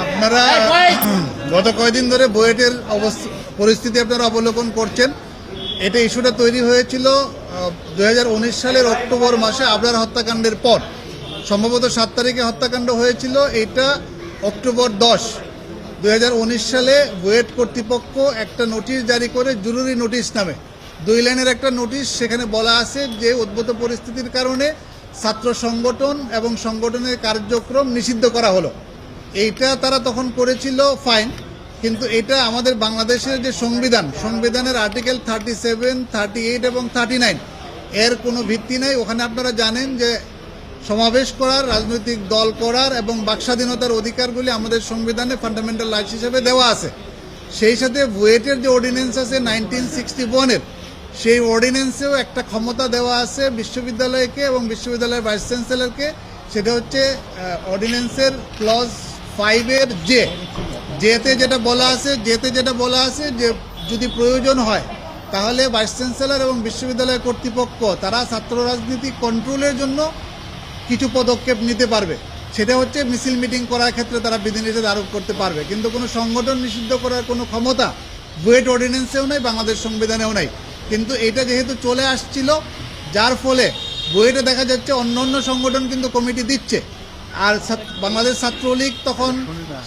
আপনারা গত কয়েকদিন ধরে বুয়েটের পরিস্থিতি আপনারা অবলোকন করছেন। এটা ইস্যুটা তৈরি হয়েছিল 2019 সালের অক্টোবর মাসে আবরার হত্যাকাণ্ডের পর। সম্ভবত 7 তারিখে হত্যাকাণ্ড হয়েছিল। এটা অক্টোবর 10, 2019 সালে বুয়েট কর্তৃপক্ষ একটা নোটিশ জারি করে, জরুরি নোটিশ নামে 2 লাইনের একটা নোটিশ। সেখানে বলা আছে যে উদ্ভূত পরিস্থিতির কারণে ছাত্র সংগঠন এবং সংগঠনের কার্যক্রম নিষিদ্ধ করা হলো। এইটা তারা তখন করেছিল, ফাইন, কিন্তু এটা আমাদের বাংলাদেশের যে সংবিধানের আর্টিকেল 37, 38 এবং 39 এর কোনো ভিত্তি নেই। ওখানে আপনারা জানেন যে সমাবেশ করার, রাজনৈতিক দল করার এবং বাকস্বাধীনতার অধিকারগুলি আমাদের সংবিধানে ফান্ডামেন্টাল রাইটস হিসেবে দেওয়া আছে। সেই সাথে বুয়েটের যে অর্ডিন্যান্স আছে 1961-এর, সেই অর্ডিন্যান্সেও একটা ক্ষমতা দেওয়া আছে বিশ্ববিদ্যালয়কে এবং বিশ্ববিদ্যালয়ের ভাইস চ্যান্সেলরকে। সেটা হচ্ছে অর্ডিন্যান্সের ক্লজ 5-এর জেতে যেটা বলা আছে যে যদি প্রয়োজন হয় তাহলে ভাইস চ্যান্সেলর এবং বিশ্ববিদ্যালয় কর্তৃপক্ষ তারা ছাত্র রাজনীতি কন্ট্রোলের জন্য কিছু পদক্ষেপ নিতে পারবে। সেটা হচ্ছে মিছিল মিটিং করার ক্ষেত্রে তারা বিধিনিষেধ আরোপ করতে পারবে, কিন্তু কোনো সংগঠন নিষিদ্ধ করার কোনো ক্ষমতা বুয়েট অর্ডিন্যান্সেও নাই, বাংলাদেশ সংবিধানেও নাই। কিন্তু এটা যেহেতু চলে আসছিল, যার ফলে বুয়েটে দেখা যাচ্ছে অন্য সংগঠন কিন্তু কমিটি দিচ্ছে। আর বাংলাদেশ ছাত্রলীগ তখন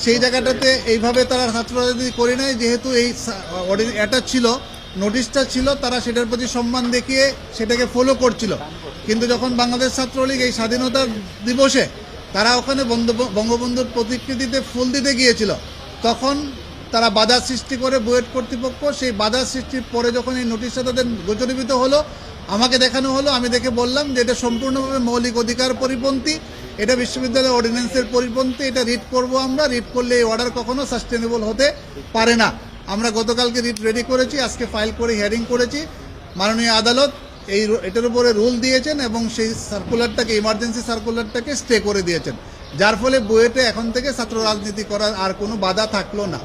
সেই জায়গাটাতে এইভাবে তারা ছাত্র রাজনীতি করে নেয়, যেহেতু এই এটা ছিল, নোটিশটা ছিল, তারা সেটার প্রতি সম্মান দেখিয়ে সেটাকে ফলো করছিল। কিন্তু যখন বাংলাদেশ ছাত্রলীগ এই স্বাধীনতার দিবসে তারা ওখানে বঙ্গবন্ধুর প্রতিকৃতিতে ফুল দিতে গিয়েছিল, তখন তারা বাধা সৃষ্টি করে বুয়েট কর্তৃপক্ষ। সেই বাধা সৃষ্টির পরে যখন এই নোটিশটা তাদের গোচরীভূত হলো, আমাকে দেখানো হলো, আমি দেখে বললাম যে এটা সম্পূর্ণভাবে মৌলিক অধিকার পরিপন্থী, এটা বিশ্ববিদ্যালয় অর্ডিন্যান্সের পরিপন্থী, এটা রিট করব আমরা। রিট করলে এই অর্ডার কখনো সাস্টেনেবল হতে পারে না। আমরা গতকালকে রিট রেডি করেছি, আজকে ফাইল করে হিয়ারিং করেছি। মাননীয় আদালত এটার উপরে রুল দিয়েছেন এবং সেই সার্কুলারটাকে, ইমার্জেন্সি সার্কুলারটাকে স্টে করে দিয়েছেন, যার ফলে বুয়েটে এখন থেকে ছাত্র রাজনীতি করার আর কোনো বাধা থাকলো না।